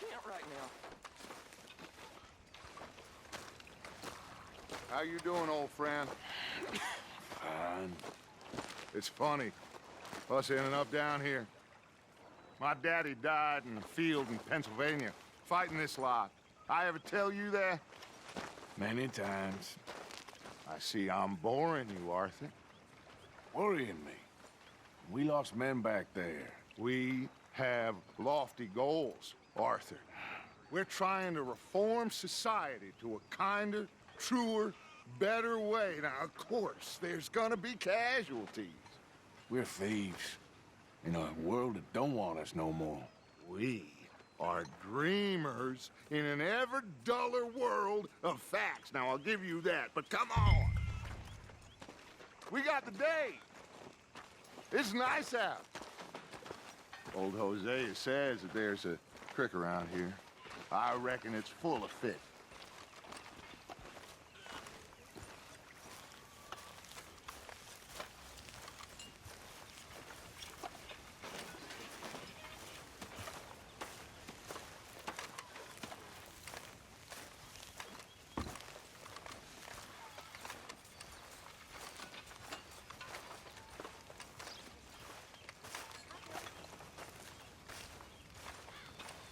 can't right now. How you doing, old friend? Fine. It's funny. Us ending up down here. My daddy died in the field in Pennsylvania, fighting this lot. I ever tell you that? Many times. I see I'm boring you, Arthur. Worrying me. We lost men back there. We have lofty goals, Arthur. We're trying to reform society to a kinder, truer, better way. Now, of course, there's gonna be casualties. We're thieves. In a world that don't want us no more. We are dreamers in an ever duller world of facts. Now, I'll give you that, but come on. We got the day. It's nice out. Old Hosea says that there's a creek around here. I reckon it's full of fish.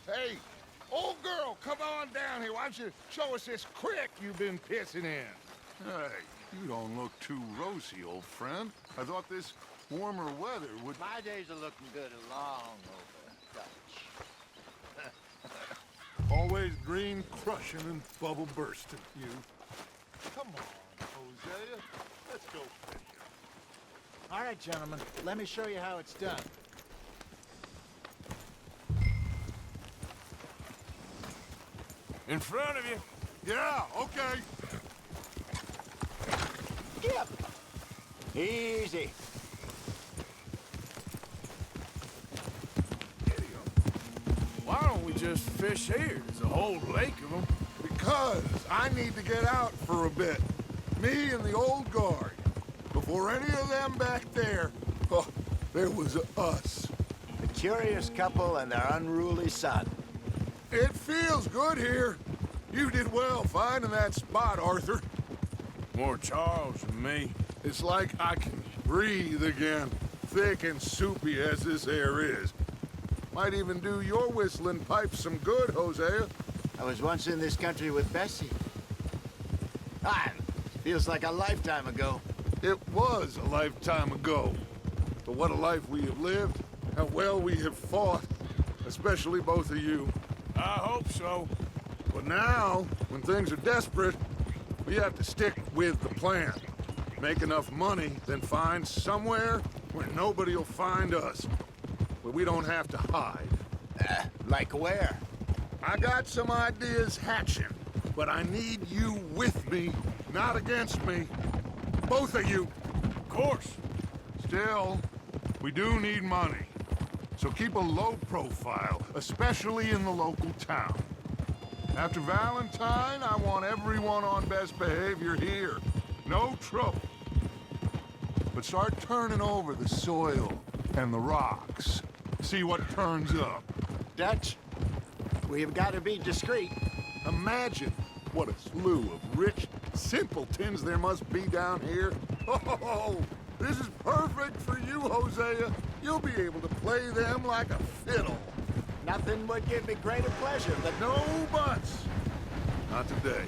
Hey, old girl, come on down here. Why don't you show us this creek you've been pissing in? Hey, you don't look too rosy, old friend. I thought this warmer weather would... My days are looking good along over Dutch. Always green crushing and bubble bursting, you. Come on, Hosea. Let's go fishing. All right, gentlemen, let me show you how it's done. In front of you. Yeah, okay. Yep. Easy. Why don't we just fish here? There's a whole lake of them. Because I need to get out for a bit. Me and the old guard. Before any of them back there, oh, there was us. A curious couple and their unruly son. It feels good here. You did well finding that spot, Arthur. More Charles than me. It's like I can breathe again, thick and soupy as this air is. Might even do your whistling pipes some good, Hosea. I was once in this country with Bessie. Ah, feels like a lifetime ago. It was a lifetime ago. But what a life we have lived, how well we have fought, especially both of you. I hope so. But now, when things are desperate, we have to stick with the plan. Make enough money, then find somewhere where nobody will find us. Where we don't have to hide. Like where? I got some ideas hatching, but I need you with me, not against me. Both of you. Of course. Still, we do need money. So keep a low profile, especially in the local town. After Valentine, I want everyone on best behavior here. No trouble. But start turning over the soil and the rocks. See what turns up. Dutch, we've got to be discreet. Imagine what a slew of rich simpletons there must be down here. Oh, this is perfect for you, Hosea. You'll be able to play them like a fiddle. Nothing would give me greater pleasure than... No buts. Not today.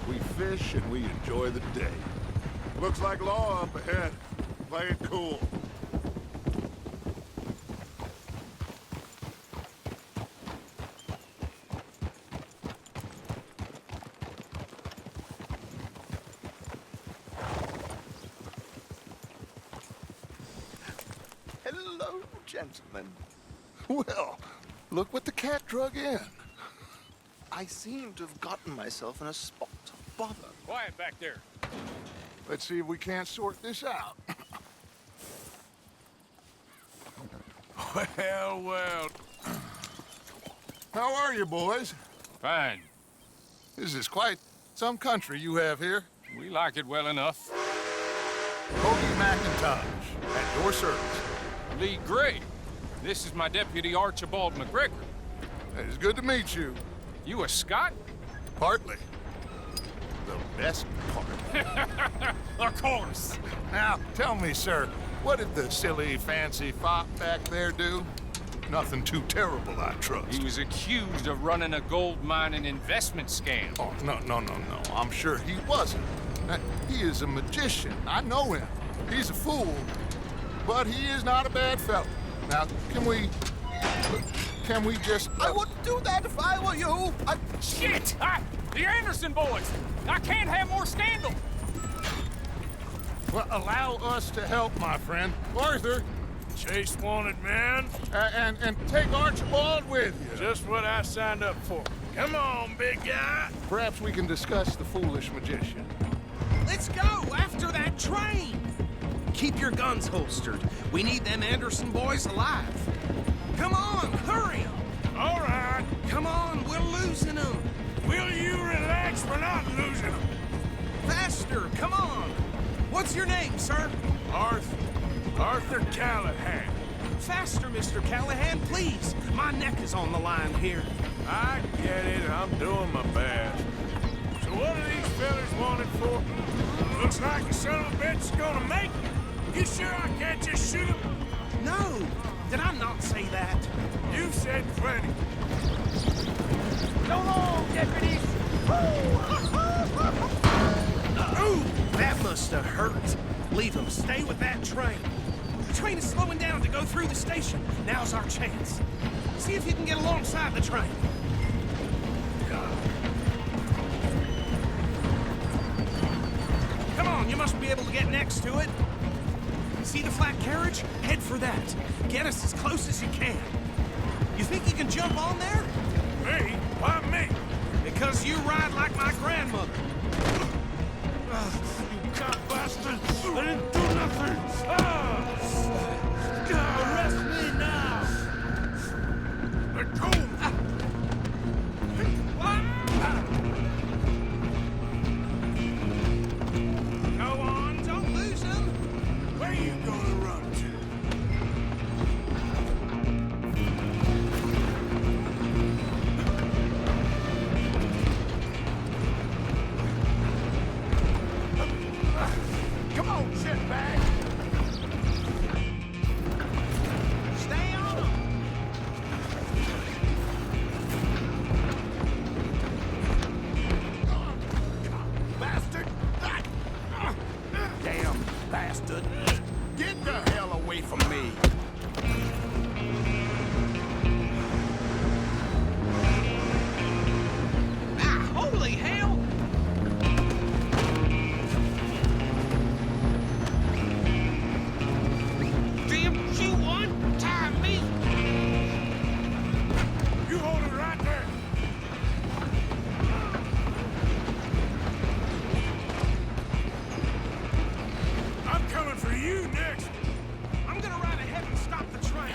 We fish and we enjoy the day. Looks like law up ahead. Play it cool. Hello, gentlemen. Well, look what the cat drug in. I seem to have gotten myself in a spot of bother. Quiet back there. Let's see if we can't sort this out. Well, well. How are you, boys? Fine. This is quite some country you have here. We like it well enough. Bogey McIntosh, at your service. Lee Gray. This is my deputy, Archibald McGregor. It's good to meet you. You a Scot? Partly. The best part. Of course. Now, tell me, sir, what did the silly, fancy fop back there do? Nothing too terrible, I trust. He was accused of running a gold mining investment scam. Oh, no. I'm sure he wasn't. He is a magician. I know him. He's a fool. But he is not a bad fellow. Now, can we just... I wouldn't do that if I were you. Shit! The Anderson boys! I can't have more scandal! Well, allow us to help, my friend. Arthur, Chase wanted man. and take Archibald with you. Just what I signed up for. Come on, big guy. Perhaps we can discuss the foolish magician. Let's go after that train! Keep your guns holstered. We need them Anderson boys alive. Come on, hurry 'em! All right. Come on, we're losing them. Will you relax? We're not losing them. Faster, come on! What's your name, sir? Arthur Callahan. Faster, Mr. Callahan, please. My neck is on the line here. I get it. I'm doing my best. So what are these fellas wanted for? Looks like the son of a bitch is gonna make it. You sure I can't just shoot him? No, did I not say that? You've said plenty. So long, deputies! Ooh, that must have hurt. Leave them. Stay with that train. The train is slowing down to go through the station. Now's our chance. See if you can get alongside the train. Come on, you must be able to get next to it. See the flat carriage? Head for that. Get us as close as you can. You think you can jump on there? Me? Why me? Because you ride like my grandmother. You cock bastard! I didn't do nothing! Arrest me now! Let go! Go on, don't lose them. Where you gonna run to? Come on, shitbag! Stay on them. Bastard! Damn bastard. Get the hell away from me! Ah, holy hell! Damn you one time me! You hold it right there! I'm coming for you next! I'm gonna ride ahead and stop the train.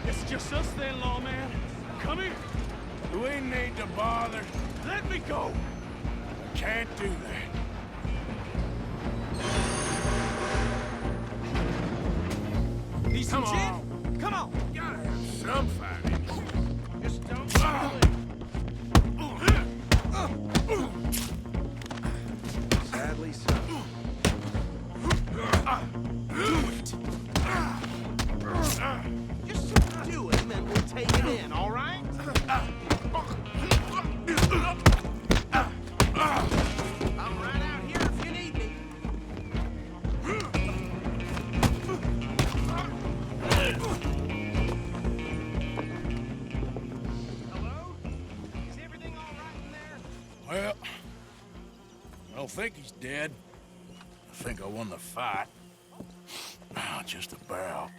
It's just us then, lawman. Come here. We need to bother. Let me go. I can't do that. Need some Come gin? on. Come on. Gotta have some fighting. Just don't spoil it. Sadly so. Do it. Just subdue him and we'll take it in, all right? I'm right out here if you need me. Hello? Is everything all right in there? Well, I don't think he's dead. I think I won the fight. Just about.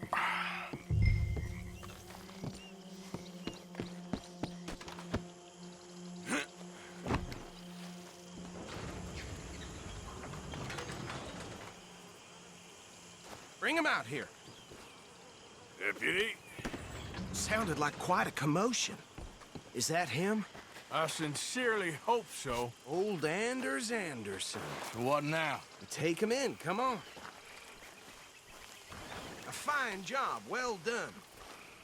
Bring him out here. Deputy, Sounded like quite a commotion. Is that him? I sincerely hope so. Old Anders Anderson. What now? Take him in, come on. A fine job, well done.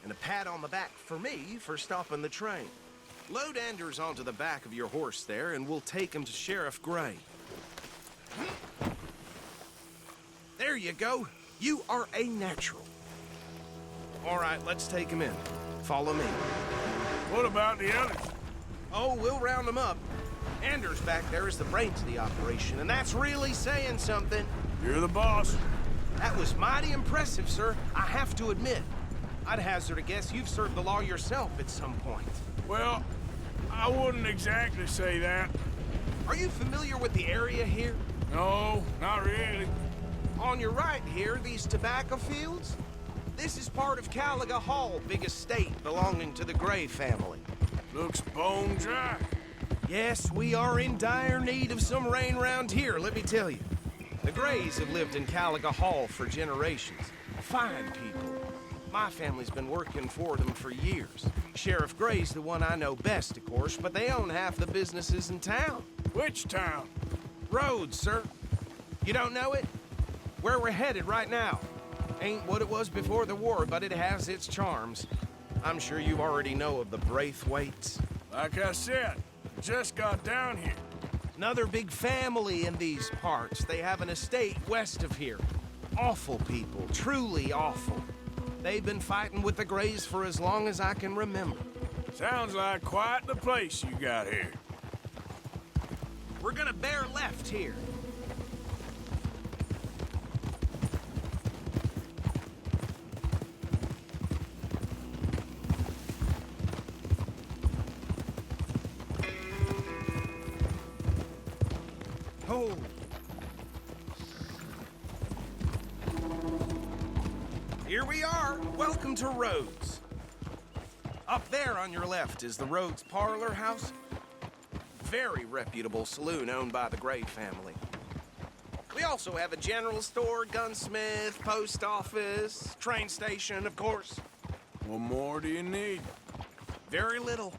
and a pat on the back for me for stopping the train. Load Anders onto the back of your horse there, and we'll take him to Sheriff Gray. There you go. You are a natural. All right, let's take him in. Follow me. What about the others? Oh, we'll round them up. Anders back there is the brains of the operation, and that's really saying something. You're the boss. That was mighty impressive, sir. I have to admit. I'd hazard a guess you've served the law yourself at some point. Well, I wouldn't exactly say that. Are you familiar with the area here? No, not really. On your right here, these tobacco fields? This is part of Caliga Hall, big estate belonging to the Gray family. Looks bone dry. Yes, we are in dire need of some rain round here, let me tell you. The Grays have lived in Caliga Hall for generations. Fine people. My family's been working for them for years. Sheriff Gray's the one I know best, of course, but they own half the businesses in town. Which town? Rhodes, sir. You don't know it? Where we're headed right now. Ain't what it was before the war, but it has its charms. I'm sure you already know of the Braithwaites. Like I said, just got down here. Another big family in these parts. They have an estate west of here. Awful people, truly awful. They've been fighting with the Grays for as long as I can remember. Sounds like quite the place you got here. We're gonna bear left here. Oh. Here we are. Welcome to Rhodes. Up there on your left is the Rhodes Parlor House. Very reputable saloon owned by the Gray family. We also have a general store, gunsmith, post office, train station, of course. What more do you need? Very little.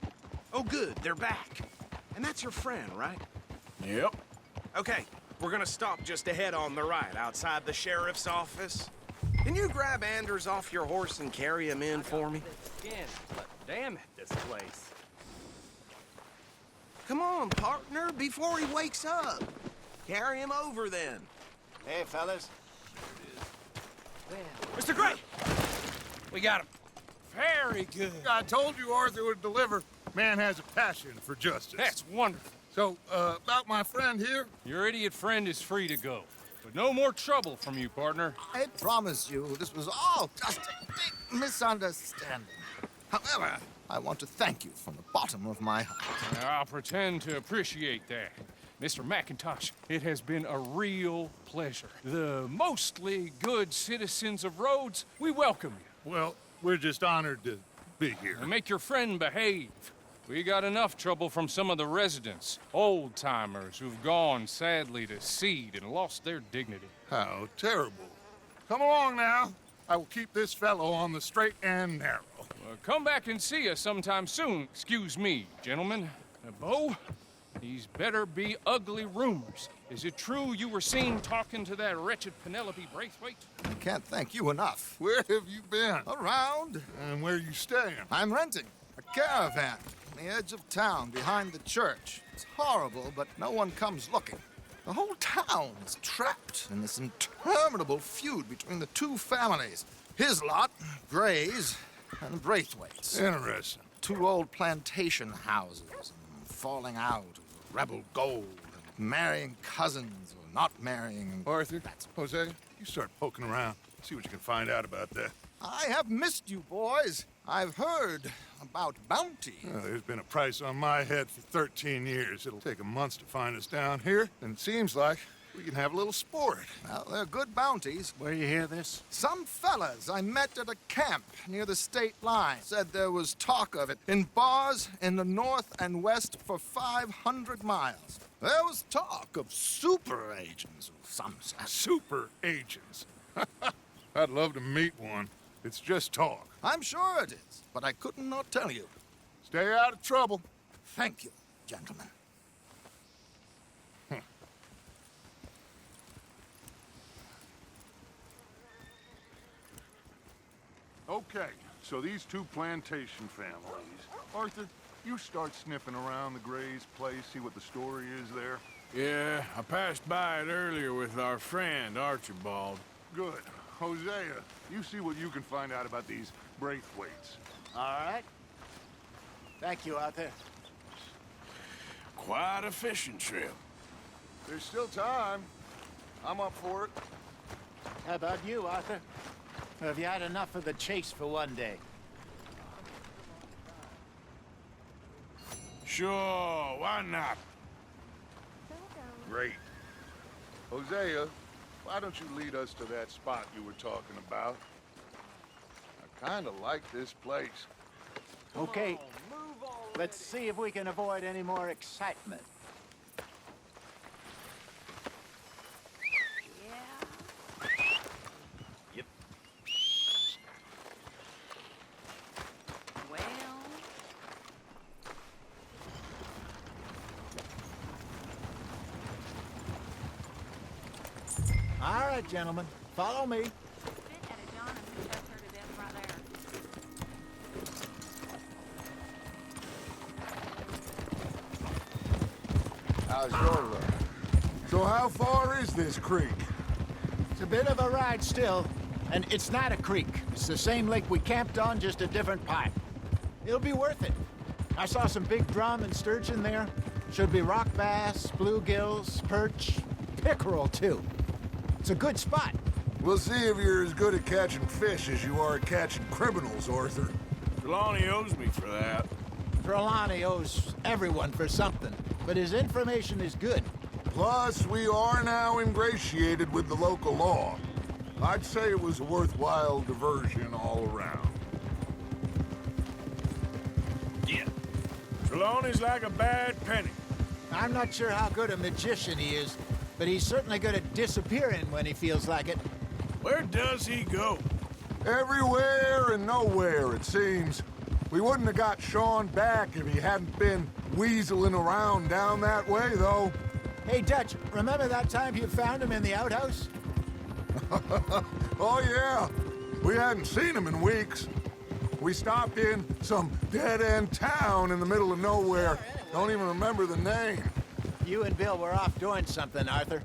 Oh, good, they're back. And that's your friend, right? Yep. Okay, we're gonna stop just ahead on the right, outside the sheriff's office. Can you grab Anders off your horse and carry him in for me? But damn it, this place. Come on, partner, before he wakes up. Carry him over, then. Hey, fellas. Mr. Gray! We got him. Very good. I told you Arthur would deliver. Man has a passion for justice. That's wonderful. So, about my friend here? Your idiot friend is free to go. But no more trouble from you, partner. I promise you, this was all just a big misunderstanding. However, I want to thank you from the bottom of my heart. I'll pretend to appreciate that. Mr. McIntosh, it has been a real pleasure. The mostly good citizens of Rhodes, we welcome you. Well, we're just honored to be here. And make your friend behave. We got enough trouble from some of the residents, old-timers who've gone, sadly, to seed and lost their dignity. How terrible. Come along now. I will keep this fellow on the straight and narrow. Come back and see us sometime soon. Excuse me, gentlemen. Bo, these better be ugly rumors. Is it true you were seen talking to that wretched Penelope Braithwaite? I can't thank you enough. Where have you been? Around, And where you staying? I'm renting a caravan on the edge of town behind the church. It's horrible, but no one comes looking. The whole town is trapped in this interminable feud between the two families. His lot, Gray's, and Braithwaite's. Interesting. Two old plantation houses, falling out, rebel gold, marrying cousins or not marrying. Arthur, Jose, you start poking around. See what you can find out about that. I have missed you, boys. I've heard about bounty. There's been a price on my head for 13 years. It'll take 'em months to find us down here, and it seems like we can have a little sport. Well, they're good bounties. Where you hear this? Some fellas I met at a camp near the state line said there was talk of it in bars in the north and west for 500 miles. There was talk of super agents of some sort. Super agents. I'd love to meet one. It's just talk. I'm sure it is, but I couldn't not tell you. Stay out of trouble. Thank you, gentlemen. Okay, So these two plantation families. Arthur, you start sniffing around the Gray's place, see what the story is there. Yeah, I passed by it earlier with our friend, Archibald. Good. Hosea, you see what you can find out about these Braithwaites. All right. Thank you, Arthur. Quite a fishing trip. There's still time. I'm up for it. How about you, Arthur? Or have you had enough of the chase for one day? Sure, why not? Great. Hosea, why don't you lead us to that spot you were talking about? I kind of like this place. Okay. Let's see if we can avoid any more excitement. Yep. Well. All right, gentlemen. Follow me. Spit at a John and who choked her to death right there. How's your luck? So how far is this creek? It's a bit of a ride still, and it's not a creek. It's the same lake we camped on, just a different pipe. It'll be worth it. I saw some big drum and sturgeon there. Should be rock bass, bluegills, perch, pickerel too. It's a good spot. We'll see if you're as good at catching fish as you are at catching criminals, Arthur. Trelawney owes me for that. Trelawney owes everyone for something, but his information is good. Plus, we are now ingratiated with the local law. I'd say it was a worthwhile diversion all around. Yeah. Trelawney's like a bad penny. I'm not sure how good a magician he is, but he's certainly good at disappearing when he feels like it. Where does he go? Everywhere and nowhere, it seems. We wouldn't have got Sean back if he hadn't been weaseling around down that way, though. Hey, Dutch, remember that time you found him in the outhouse? Oh, yeah. We hadn't seen him in weeks. We stopped in some dead-end town in the middle of nowhere. Don't even remember the name. You and Bill were off doing something, Arthur.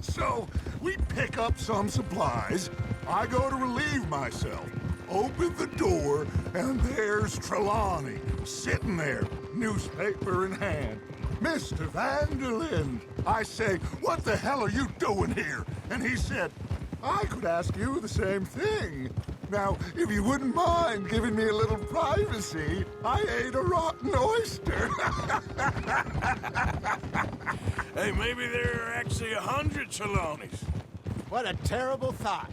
So, we pick up some supplies. I go to relieve myself. Open the door, and there's Trelawney, sitting there, newspaper in hand. Mr. Vanderlyn. I say, what the hell are you doing here? And he said, I could ask you the same thing. Now, if you wouldn't mind giving me a little privacy, I ate a rotten oyster. Hey, maybe there are actually 100 Trelawneys. What a terrible thought.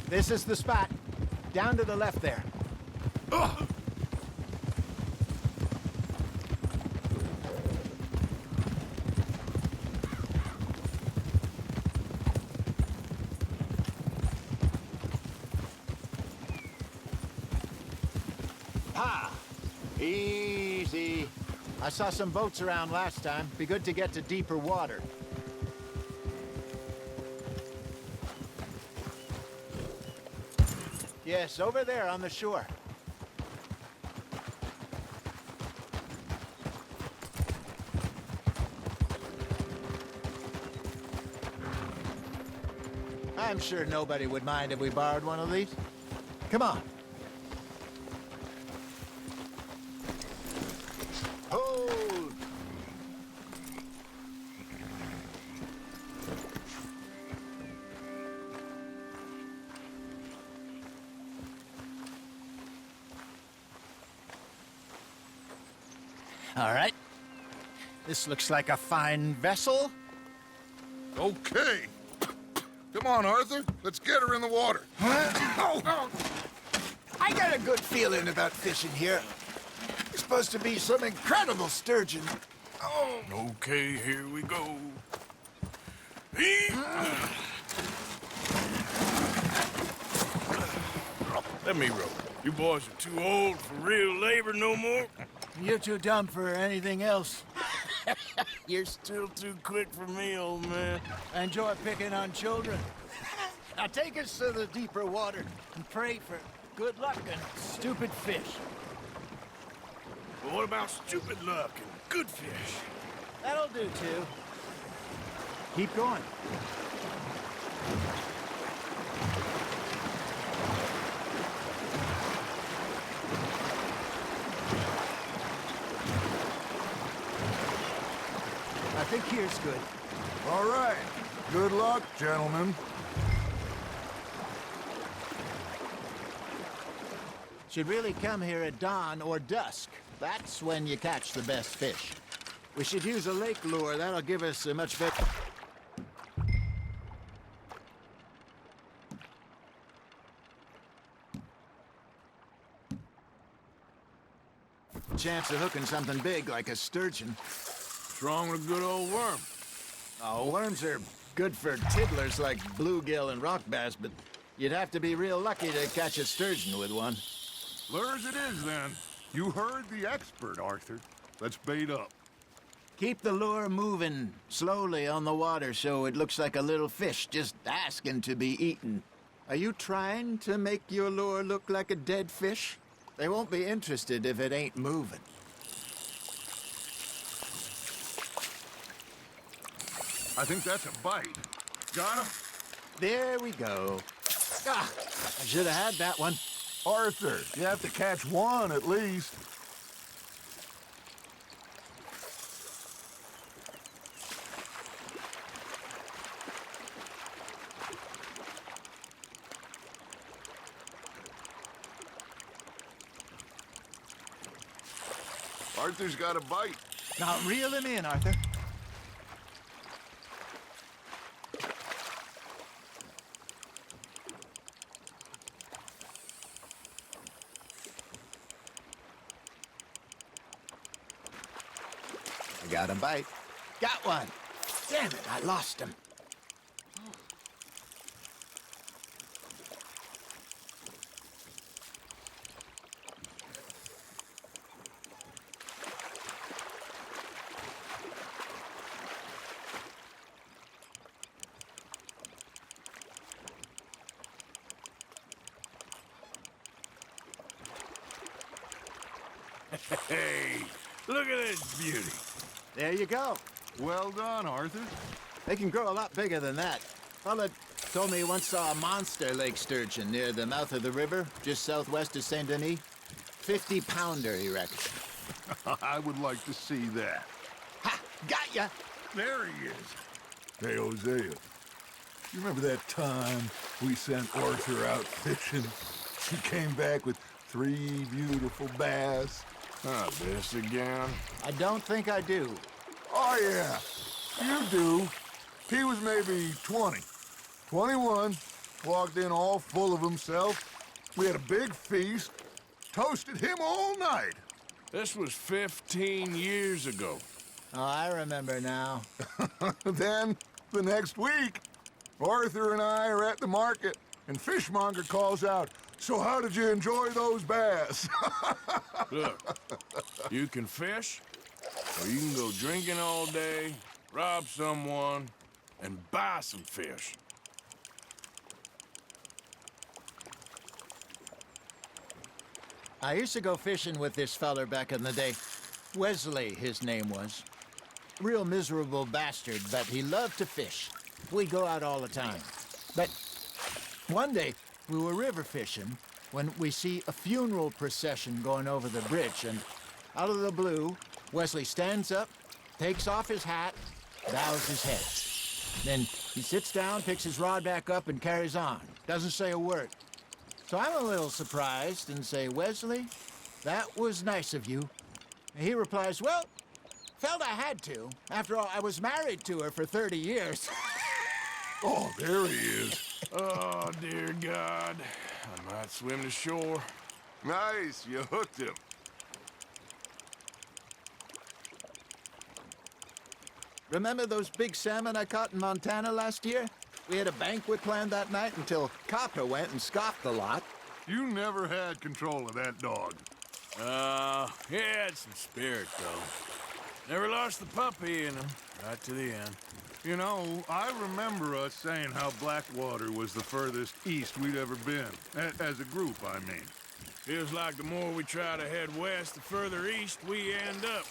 This is the spot. Down to the left there. Ugh. Ha! Easy. I saw some boats around last time. Be good to get to deeper water. Yes, over there on the shore. I'm sure nobody would mind if we borrowed one of these. Come on. Hold! All right. This looks like a fine vessel. Okay. Come on, Arthur. Let's get her in the water. I got a good feeling about fishing here. This supposed to be some incredible sturgeon. Oh, Okay, here we go. Let me roll. You boys are too old for real labor no more. you're too dumb for anything else. You're still too quick for me, old man. I enjoy picking on children. Now take us to the deeper water and pray for good luck and stupid fish. But what about stupid luck and good fish? That'll do, too. Keep going. I think here's good. All right. Good luck, gentlemen. Should really come here at dawn or dusk. That's when you catch the best fish. We should use a lake lure. That'll give us a much better chance of hooking something big like a sturgeon. What's wrong with a good old worm? Oh, worms are good for tiddlers like bluegill and rock bass, but you'd have to be real lucky to catch a sturgeon with one. Lures it is, then. You heard the expert, Arthur. Let's bait up. Keep the lure moving slowly on the water so it looks like a little fish just asking to be eaten. Are you trying to make your lure look like a dead fish? They won't be interested if it ain't moving. I think that's a bite. Got him? There we go. Ah, I should have had that one. Arthur, you have to catch one at least. Arthur's got a bite. Now reel him in, Arthur. I got him bite. Got one. Damn it, I lost him. Hey, look at this beauty. There you go. Well done, Arthur. They can grow a lot bigger than that. Fella told me he once saw a monster lake sturgeon near the mouth of the river, just southwest of Saint Denis. 50-pounder, he reckons. I would like to see that. Ha! Got ya! There he is. Hey, Hosea. You remember that time we sent Arthur out fishing? He came back with 3 beautiful bass. This again? I don't think I do. Oh, yeah. You do. He was maybe 20. 21. Walked in all full of himself. We had a big feast. Toasted him all night. This was 15 years ago. Oh, I remember now. Then, the next week, Arthur and I are at the market, and Fishmonger calls out, "So how did you enjoy those bass?" Look, you can fish, or you can go drinking all day, rob someone, and buy some fish. I used to go fishing with this feller back in the day. Wesley, his name was. Real miserable bastard, but he loved to fish. We'd go out all the time. But one day, we were river fishing when we see a funeral procession going over the bridge, and out of the blue, Wesley stands up, takes off his hat, bows his head. Then he sits down, picks his rod back up, and carries on. Doesn't say a word. So I'm a little surprised and say, "Wesley, that was nice of you." And he replies, "Well, felt I had to. After all, I was married to her for 30 years. Oh, there he is. Oh, dear God. I might swim to shore. Nice, you hooked him. Remember those big salmon I caught in Montana last year? We had a banquet planned that night until Copper went and scoffed the lot. You never had control of that dog. He had some spirit, though. Never lost the puppy in him, right to the end. You know, I remember us saying how Blackwater was the furthest east we'd ever been. As a group, I mean. Feels like the more we try to head west, the further east we end up.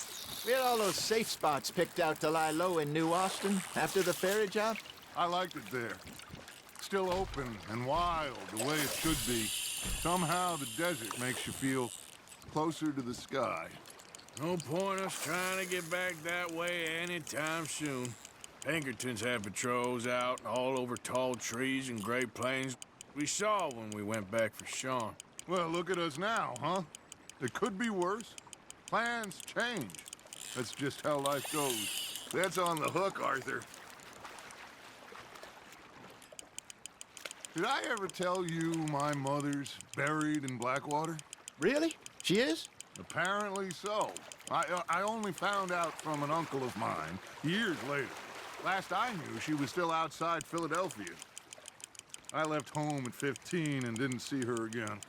We had all those safe spots picked out to lie low in New Austin after the ferry job. I liked it there. Still open and wild, the way it should be. Somehow the desert makes you feel closer to the sky. No point us trying to get back that way anytime soon. Pinkertons had patrols out all over tall trees and Great Plains. We saw when we went back for Sean. Well, look at us now, huh? It could be worse. Plans change. That's just how life goes. That's on the hook, Arthur. Did I ever tell you my mother's buried in Blackwater? Really? She is? Apparently so. I only found out from an uncle of mine years later. Last I knew, she was still outside Philadelphia. I left home at 15 and didn't see her again.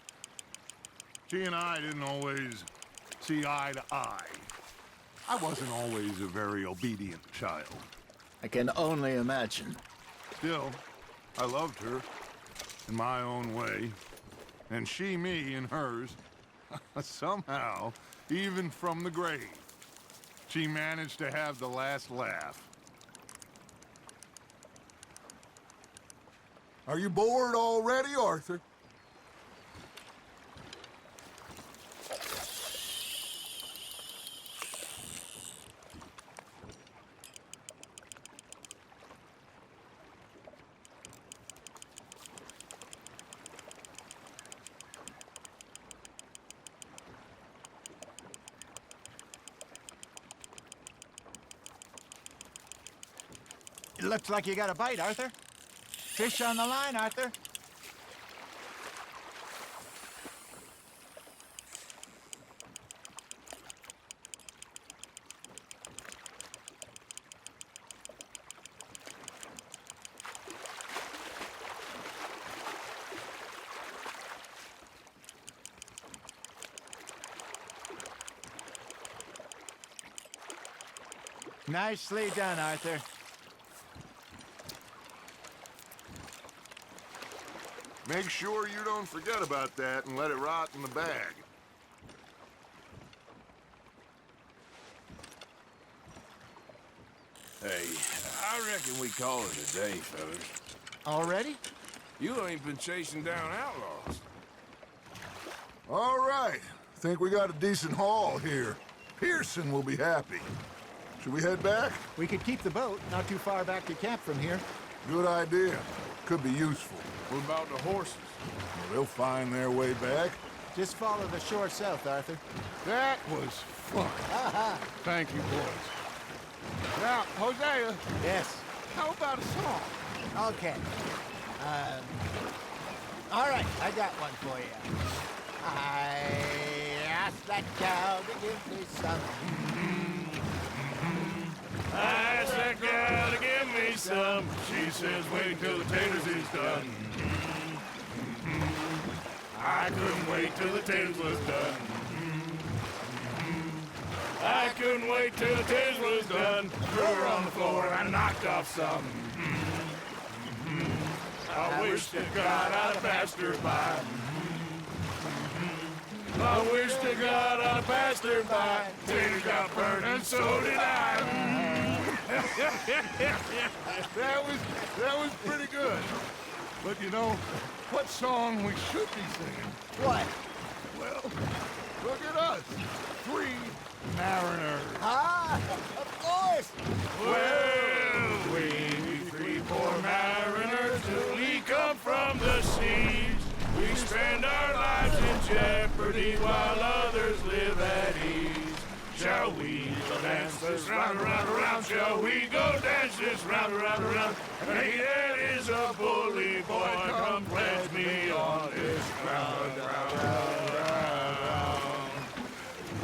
She and I didn't always see eye to eye. I wasn't always a very obedient child. I can only imagine. Still, I loved her in my own way, and she me in hers. Somehow, even from the grave, she managed to have the last laugh. Are you bored already, Arthur? It looks like you got a bite, Arthur. Fish on the line, Arthur. Nicely done, Arthur. Make sure you don't forget about that and let it rot in the bag. Hey, I reckon we call it a day, fellas. Already? You ain't been chasing down outlaws. All right. Think we got a decent haul here. Pearson will be happy. Should we head back? We could keep the boat not too far back to camp from here. Good idea. Could be useful. What about the horses? They'll find their way back. Just follow the shore south, Arthur. That was fun. Thank you, boys. Now, Hosea, Yes. how about a song? Okay. All right, I got one for you. I asked that cow to give me some. I asked that girl to give me some. She says, wait till the taters is done. I couldn't wait till the taters was done. I couldn't wait till the taters was done. Threw her on the floor and I knocked off some. I wish to God I'd have passed her by. I wish to God I'd have passed her by. Taters got burned and so did I. That was pretty good. But you know, what song we should be singing? What? Well, look at us. 3 mariners. Ah, of course. Well, we 3 poor mariners, we come from the seas. We spend our lives in jeopardy while others live at ease. Shall we go dance this round, around, around? Shall we go dance this round, around, around? Hey, that is a bully boy, come pledge me on this round, round, round, round.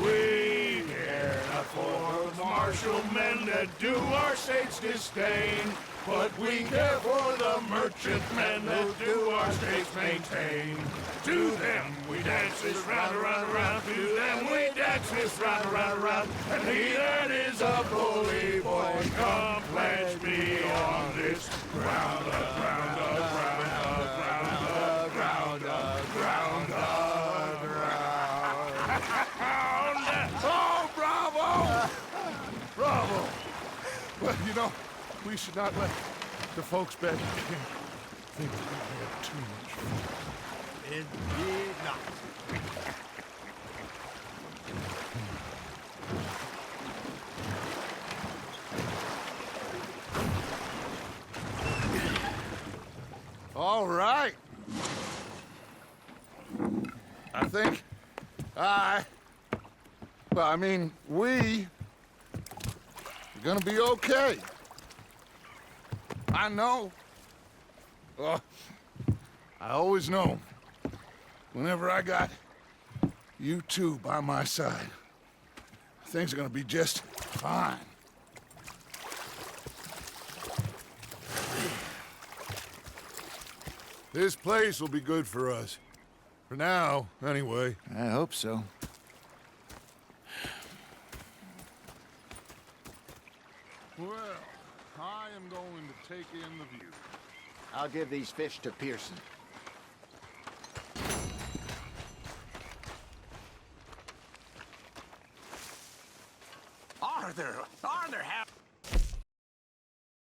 We care not for the march. partial men that do our state's disdain. But we care for the merchantmen that do our states maintain. To them we dance this round, around, around. To them we dance this round, around, around. And he that is a bully boy, come pledge me on this ground, ground, ground, ground, ground, ground, ground. Oh, bravo! Bravo! Well, you know, we should not let the folks back in camp think that we have too much fun. Indeed not. All right. I think we're gonna be okay. I know. I always know. Whenever I got you two by my side, things are gonna be just fine. This place will be good for us. For now, anyway. I hope so. Well, I am going to take in the view. I'll give these fish to Pearson. Arthur, how...